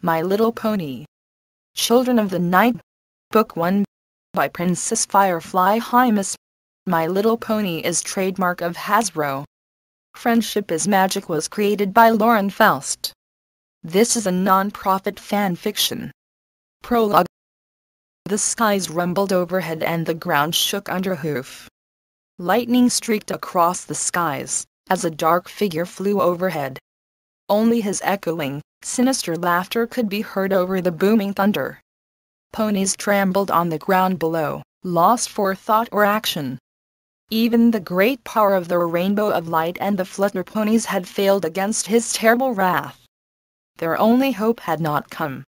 My Little Pony. Children of the Night, Book 1, by Princess Firefly Highmist. My Little Pony is trademark of Hasbro. Friendship is Magic was created by Lauren Faust. This is a non-profit fan fiction. Prologue. The skies rumbled overhead and the ground shook under hoof. Lightning streaked across the skies as a dark figure flew overhead. Only his echoing, sinister laughter could be heard over the booming thunder. Ponies trembled on the ground below, lost for thought or action. Even the great power of the rainbow of light and the flutter ponies had failed against his terrible wrath. Their only hope had not come.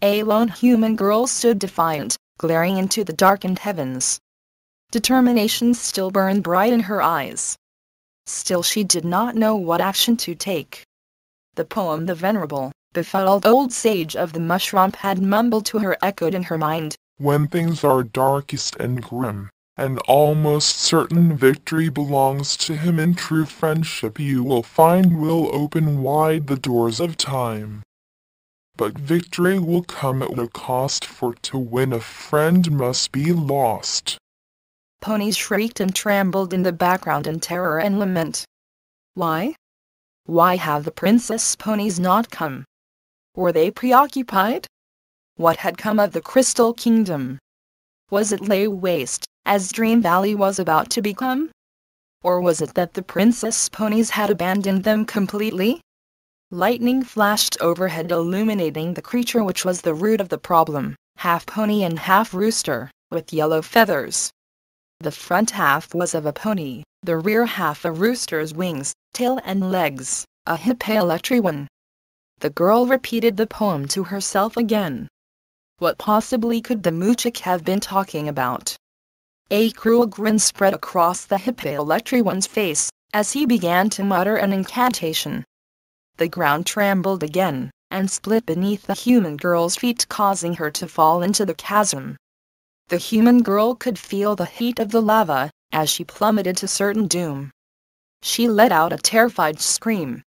A lone human girl stood defiant, glaring into the darkened heavens. Determination still burned bright in her eyes. Still she did not know what action to take. The poem the venerable, befuddled old sage of the mushroom had mumbled to her echoed in her mind. When things are darkest and grim, and almost certain victory belongs to him, in true friendship you will find will open wide the doors of time. But victory will come at a cost, for to win a friend must be lost. Ponies shrieked and trembled in the background in terror and lament. Why? Why have the princess ponies not come? Were they preoccupied? What had come of the Crystal Kingdom? Was it lay waste, as Dream Valley was about to become? Or was it that the princess ponies had abandoned them completely? Lightning flashed overhead, illuminating the creature which was the root of the problem, half pony and half rooster, with yellow feathers. The front half was of a pony, the rear half a rooster's wings, tail and legs, a Hippie-Electric. The girl repeated the poem to herself again. What possibly could the Moochik have been talking about? A cruel grin spread across the Hippie-Electric's face, as he began to mutter an incantation. The ground trembled again, and split beneath the human girl's feet, causing her to fall into the chasm. The human girl could feel the heat of the lava, as she plummeted to certain doom. She let out a terrified scream.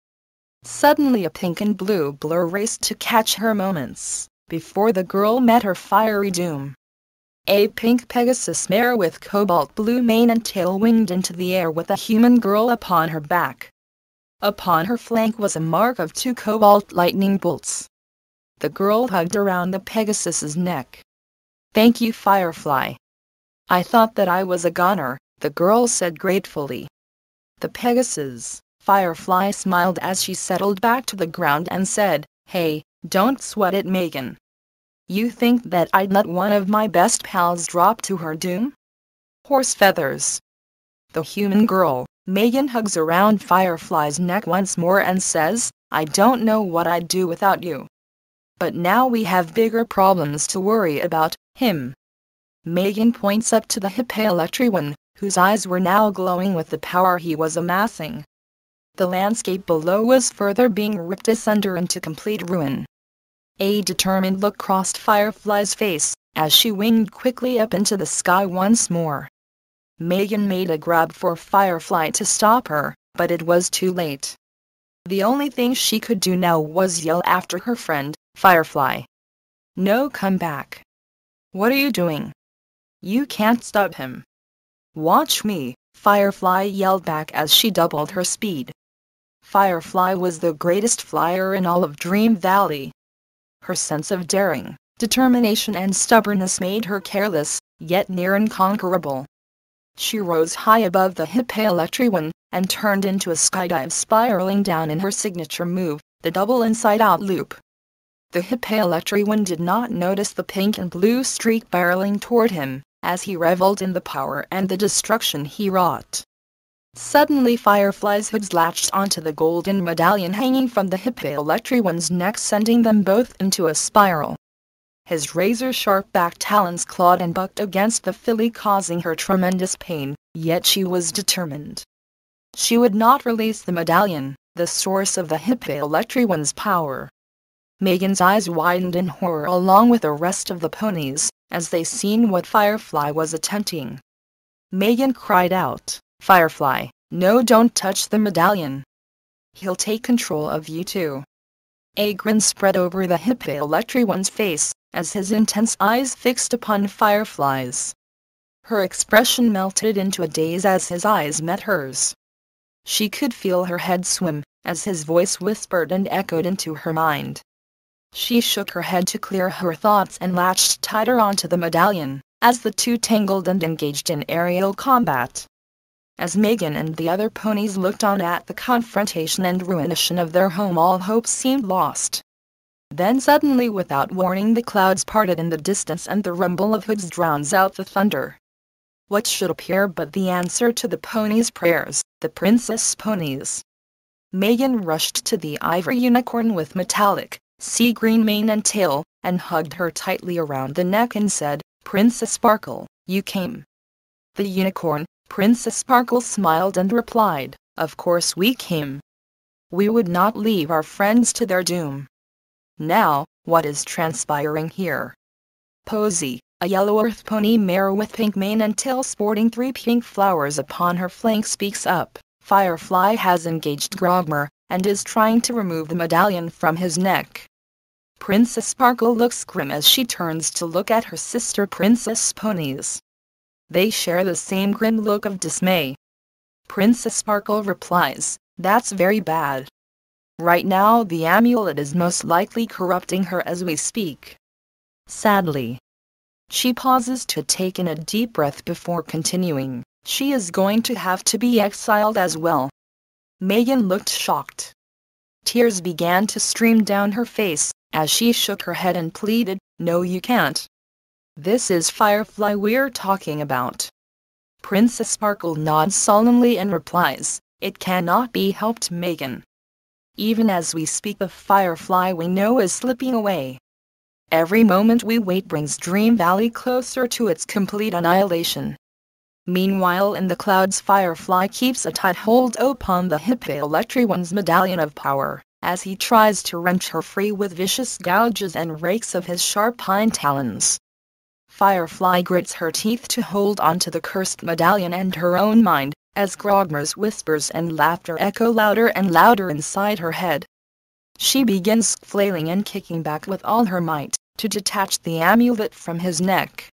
Suddenly a pink and blue blur raced to catch her moments, before the girl met her fiery doom. A pink Pegasus mare with cobalt blue mane and tail winged into the air with a human girl upon her back. Upon her flank was a mark of 2 cobalt lightning bolts. The girl hugged around the Pegasus's neck. "Thank you, Firefly. I thought that I was a goner," the girl said gratefully. The Pegasus, Firefly smiled as she settled back to the ground and said, "Hey, don't sweat it, Megan. You think that I'd let one of my best pals drop to her doom? Horse feathers." The human girl, Megan, hugs around Firefly's neck once more and says, "I don't know what I'd do without you. But now we have bigger problems to worry about, him." Megan points up to the Hippie-Electric, whose eyes were now glowing with the power he was amassing. The landscape below was further being ripped asunder into complete ruin. A determined look crossed Firefly's face, as she winged quickly up into the sky once more. Megan made a grab for Firefly to stop her, but it was too late. The only thing she could do now was yell after her friend, "Firefly! No, come back! What are you doing? You can't stop him." "Watch me," Firefly yelled back as she doubled her speed. Firefly was the greatest flyer in all of Dream Valley. Her sense of daring, determination and stubbornness made her careless, yet near unconquerable. She rose high above the Hippie-Electric and turned into a skydive, spiraling down in her signature move, the double inside-out loop. The Hippie-Electric did not notice the pink and blue streak barreling toward him, as he reveled in the power and the destruction he wrought. Suddenly Firefly's hoods latched onto the golden medallion hanging from the Hippie-Electric's neck, sending them both into a spiral. His razor-sharp back talons clawed and bucked against the filly, causing her tremendous pain, yet she was determined. She would not release the medallion, the source of the Hippie-Electric's power. Megan's eyes widened in horror along with the rest of the ponies, as they seen what Firefly was attempting. Megan cried out, "Firefly, no, don't touch the medallion. He'll take control of you too." A grin spread over the Hippie-Electri-One's face, as his intense eyes fixed upon Firefly's. Her expression melted into a daze as his eyes met hers. She could feel her head swim, as his voice whispered and echoed into her mind. She shook her head to clear her thoughts and latched tighter onto the medallion, as the two tangled and engaged in aerial combat. As Megan and the other ponies looked on at the confrontation and ruination of their home, all hope seemed lost. Then suddenly, without warning, the clouds parted in the distance and the rumble of hooves drowns out the thunder. What should appear but the answer to the ponies' prayers, the princess ponies. Megan rushed to the ivory unicorn with metallic, sea green mane and tail, and hugged her tightly around the neck and said, "Princess Sparkle, you came." The unicorn, Princess Sparkle, smiled and replied, "Of course we came. We would not leave our friends to their doom. Now, what is transpiring here?" Posy, a yellow earth pony mare with pink mane and tail sporting 3 pink flowers upon her flank, speaks up. Firefly has engaged Grogmer, and is trying to remove the medallion from his neck. Princess Sparkle looks grim as she turns to look at her sister princess ponies. They share the same grim look of dismay. Princess Sparkle replies, "That's very bad. Right now the amulet is most likely corrupting her as we speak." Sadly. She pauses to take in a deep breath before continuing, "She is going to have to be exiled as well." Megan looked shocked. Tears began to stream down her face, as she shook her head and pleaded, "No, you can't. This is Firefly we're talking about." Princess Sparkle nods solemnly and replies, "It cannot be helped, Megan. Even as we speak, the Firefly we know is slipping away. Every moment we wait brings Dream Valley closer to its complete annihilation." Meanwhile, in the clouds, Firefly keeps a tight hold upon the Hippie-Electri-One's medallion of power, as he tries to wrench her free with vicious gouges and rakes of his sharp hind talons. Firefly grits her teeth to hold onto the cursed medallion and her own mind, as Grogmer's whispers and laughter echo louder and louder inside her head. She begins flailing and kicking back with all her might, to detach the amulet from his neck.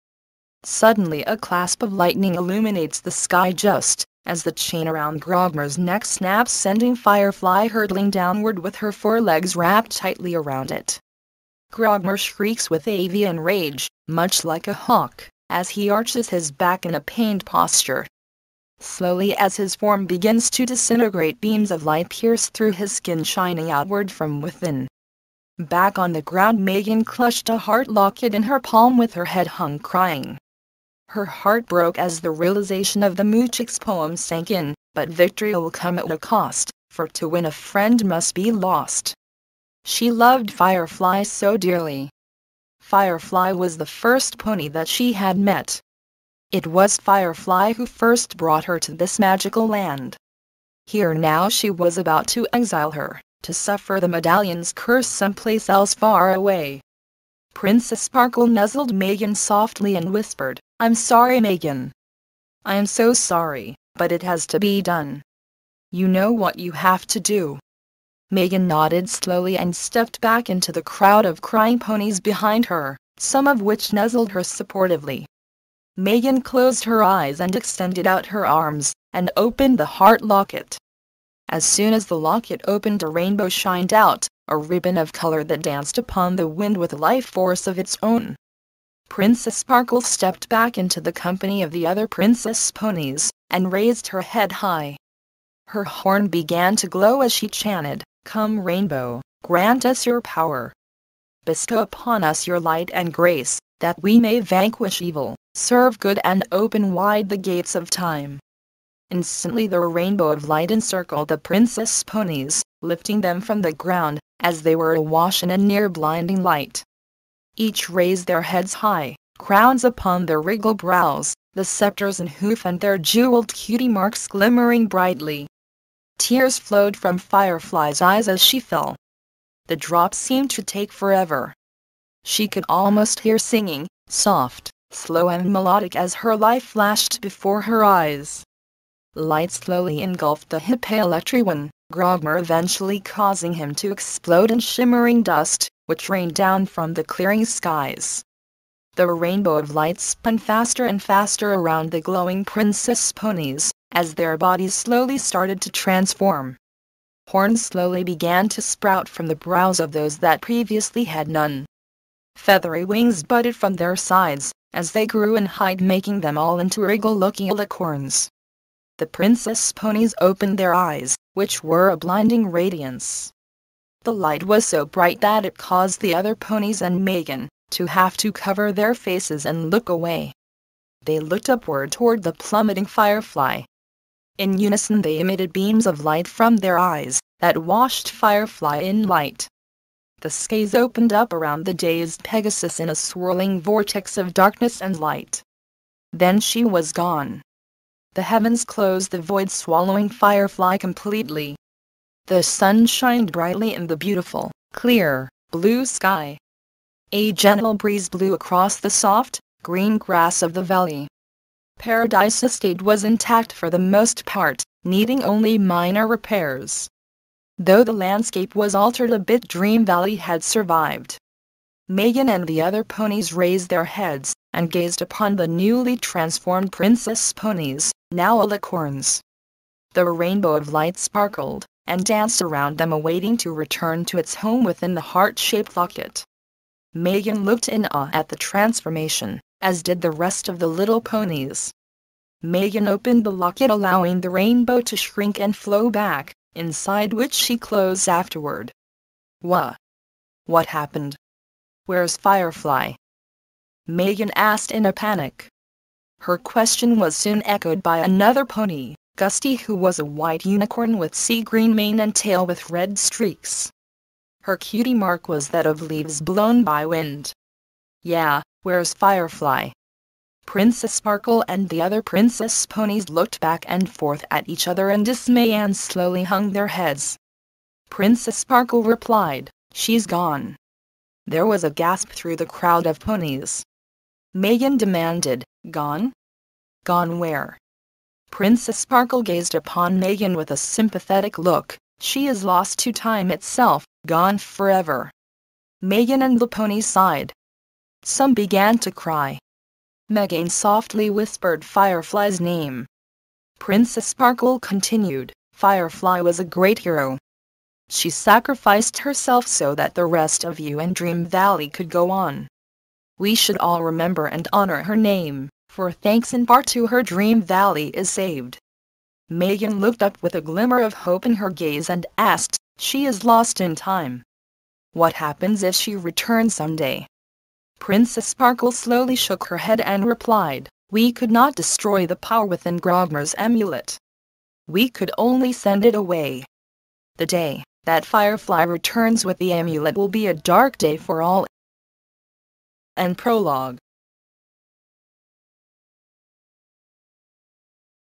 Suddenly a clasp of lightning illuminates the sky just as the chain around Grogmer's neck snaps, sending Firefly hurtling downward with her forelegs wrapped tightly around it. Grogmer shrieks with avian rage, much like a hawk, as he arches his back in a pained posture. Slowly, as his form begins to disintegrate, beams of light pierce through his skin, shining outward from within. Back on the ground, Megan clutched a heart locket in her palm with her head hung, crying. Her heart broke as the realization of the Moochik's poem sank in, but victory will come at a cost, for to win a friend must be lost. She loved Firefly so dearly. Firefly was the first pony that she had met. It was Firefly who first brought her to this magical land. Here now she was about to exile her, to suffer the medallion's curse someplace else far away. Princess Sparkle nuzzled Megan softly and whispered, "I'm sorry, Megan. I am so sorry, but it has to be done. You know what you have to do." Megan nodded slowly and stepped back into the crowd of crying ponies behind her, some of which nuzzled her supportively. Megan closed her eyes and extended out her arms, and opened the heart locket. As soon as the locket opened, a rainbow shined out, a ribbon of color that danced upon the wind with life force of its own. Princess Sparkle stepped back into the company of the other princess ponies, and raised her head high. Her horn began to glow as she chanted, "Come Rainbow, grant us your power. Bestow upon us your light and grace, that we may vanquish evil, serve good and open wide the gates of time." Instantly the rainbow of light encircled the princess ponies, lifting them from the ground, as they were awash in a near blinding light. Each raised their heads high, crowns upon their regal brows, the scepters and hoof and their jeweled cutie marks glimmering brightly. Tears flowed from Firefly's eyes as she fell. The drops seemed to take forever. She could almost hear singing, soft, slow and melodic, as her life flashed before her eyes. Light slowly engulfed the Hippie-Electri-One, Grogmer eventually causing him to explode in shimmering dust, which rained down from the clearing skies. The rainbow of light spun faster and faster around the glowing princess ponies, as their bodies slowly started to transform. Horns slowly began to sprout from the brows of those that previously had none. Feathery wings budded from their sides, as they grew in height, making them all into regal-looking alicorns. The princess ponies opened their eyes, which were a blinding radiance. The light was so bright that it caused the other ponies and Megan to have to cover their faces and look away. They looked upward toward the plummeting Firefly. In unison they emitted beams of light from their eyes that washed Firefly in light. The skies opened up around the dazed Pegasus in a swirling vortex of darkness and light. Then she was gone. The heavens closed, the void swallowing Firefly completely. The sun shined brightly in the beautiful, clear, blue sky. A gentle breeze blew across the soft, green grass of the valley. Paradise Estate was intact for the most part, needing only minor repairs. Though the landscape was altered a bit, Dream Valley had survived. Megan and the other ponies raised their heads and gazed upon the newly transformed princess ponies, now alicorns. The rainbow of light sparkled and danced around them, awaiting to return to its home within the heart-shaped locket. Megan looked in awe at the transformation, as did the rest of the little ponies. Megan opened the locket, allowing the rainbow to shrink and flow back, inside which she closed afterward. What happened? Where's Firefly? Megan asked in a panic. Her question was soon echoed by another pony, Gusty, who was a white unicorn with sea green mane and tail with red streaks. Her cutie mark was that of leaves blown by wind. Yeah, where's Firefly? Princess Sparkle and the other princess ponies looked back and forth at each other in dismay and slowly hung their heads. Princess Sparkle replied, "She's gone." There was a gasp through the crowd of ponies. Megan demanded, "Gone? Gone where?" Princess Sparkle gazed upon Megan with a sympathetic look. "She is lost to time itself, gone forever." Megan and the ponies sighed. Some began to cry. Megan softly whispered Firefly's name. Princess Sparkle continued, "Firefly was a great hero. She sacrificed herself so that the rest of you and Dream Valley could go on. We should all remember and honor her name, for thanks in part to her Dream Valley is saved." Megan looked up with a glimmer of hope in her gaze and asked, "She is lost in time. What happens if she returns someday?" Princess Sparkle slowly shook her head and replied, "We could not destroy the power within Grogmer's amulet. We could only send it away. The day that Firefly returns with the amulet will be a dark day for all." End prologue.